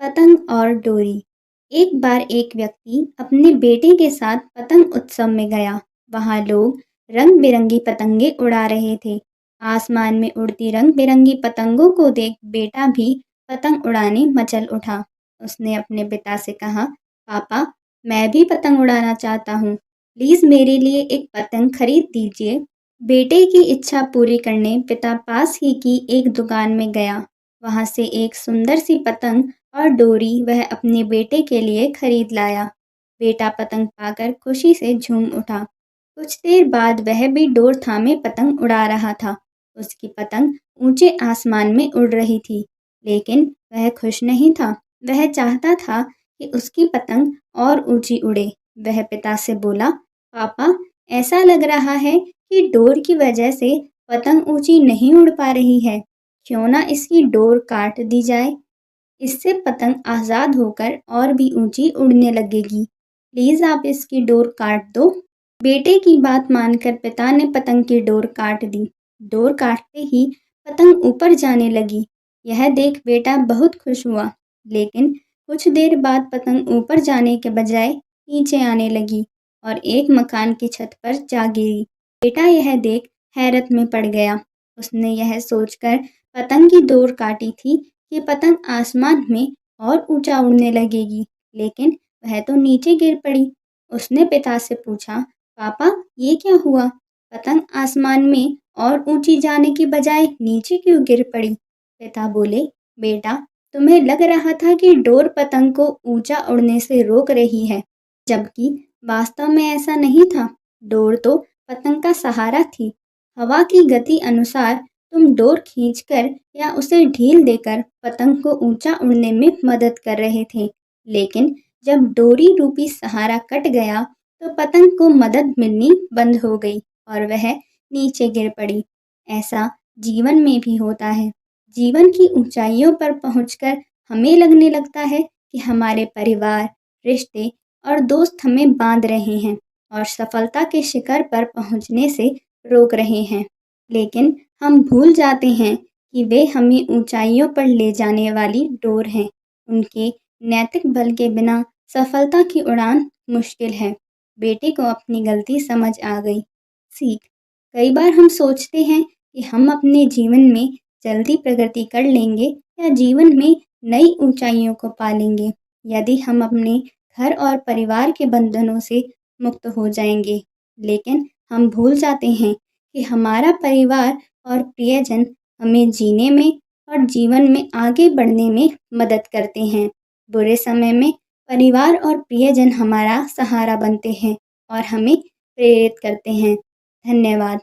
पतंग और डोरी। एक बार एक व्यक्ति अपने बेटे के साथ पतंग उत्सव में गया। वहाँ लोग रंग बिरंगी पतंगे उड़ा रहे थे। आसमान में उड़ती रंग बिरंगी पतंगों को देख बेटा भी पतंग उड़ाने मचल उठा। उसने अपने पिता से कहा, पापा, मैं भी पतंग उड़ाना चाहता हूँ। प्लीज़ मेरे लिए एक पतंग खरीद दीजिए। बेटे की इच्छा पूरी करने पिता पास ही की एक दुकान में गया। वहाँ से एक सुंदर सी पतंग और डोरी वह अपने बेटे के लिए खरीद लाया। बेटा पतंग पाकर खुशी से झूम उठा। कुछ देर बाद वह भी डोर थामे पतंग उड़ा रहा था। उसकी पतंग ऊंचे आसमान में उड़ रही थी, लेकिन वह खुश नहीं था। वह चाहता था कि उसकी पतंग और ऊंची उड़े। वह पिता से बोला, पापा, ऐसा लग रहा है कि डोर की वजह से पतंग ऊंची नहीं उड़ पा रही है। क्यों ना इसकी डोर काट दी जाए। इससे पतंग आज़ाद होकर और भी ऊंची उड़ने लगेगी। प्लीज़ आप इसकी डोर काट दो। बेटे की बात मानकर पिता ने पतंग की डोर काट दी। डोर काटते ही पतंग ऊपर जाने लगी। यह देख बेटा बहुत खुश हुआ, लेकिन कुछ देर बाद पतंग ऊपर जाने के बजाय नीचे आने लगी और एक मकान की छत पर जा गिरी। बेटा यह देख हैरत में पड़ गया। उसने यह सोचकर पतंग की डोर काटी थी कि पतंग आसमान में और ऊंचा उड़ने लगेगी, लेकिन वह तो नीचे गिर पड़ी। उसने पिता से पूछा, पापा, ये क्या हुआ? पतंग आसमान में और ऊंची जाने की बजाय नीचे क्यों गिर पड़ी? पिता बोले, बेटा, तुम्हें लग रहा था कि डोर पतंग को ऊंचा उड़ने से रोक रही है, जबकि वास्तव में ऐसा नहीं था। डोर तो पतंग का सहारा थी। हवा की गति अनुसार तुम डोर खींचकर या उसे ढील देकर पतंग को ऊंचा उड़ने में मदद कर रहे थे, लेकिन जब डोरी रूपी सहारा कट गया तो पतंग को मदद मिलनी बंद हो गई और वह नीचे गिर पड़ी। ऐसा जीवन में भी होता है। जीवन की ऊंचाइयों पर पहुंचकर हमें लगने लगता है कि हमारे परिवार, रिश्ते और दोस्त हमें बांध रहे हैं और सफलता के शिखर पर पहुंचने से रोक रहे हैं, लेकिन हम भूल जाते हैं कि वे हमें ऊंचाइयों पर ले जाने वाली डोर हैं। उनके नैतिक बल के बिना सफलता की उड़ान मुश्किल है। बेटे को अपनी गलती समझ आ गई। सीख। कई बार हम सोचते हैं कि हम अपने जीवन में जल्दी प्रगति कर लेंगे या जीवन में नई ऊंचाइयों को पा लेंगे यदि हम अपने घर और परिवार के बंधनों से मुक्त हो जाएंगे। लेकिन हम भूल जाते हैं कि हमारा परिवार और प्रियजन हमें जीने में और जीवन में आगे बढ़ने में मदद करते हैं। बुरे समय में परिवार और प्रियजन हमारा सहारा बनते हैं और हमें प्रेरित करते हैं। धन्यवाद।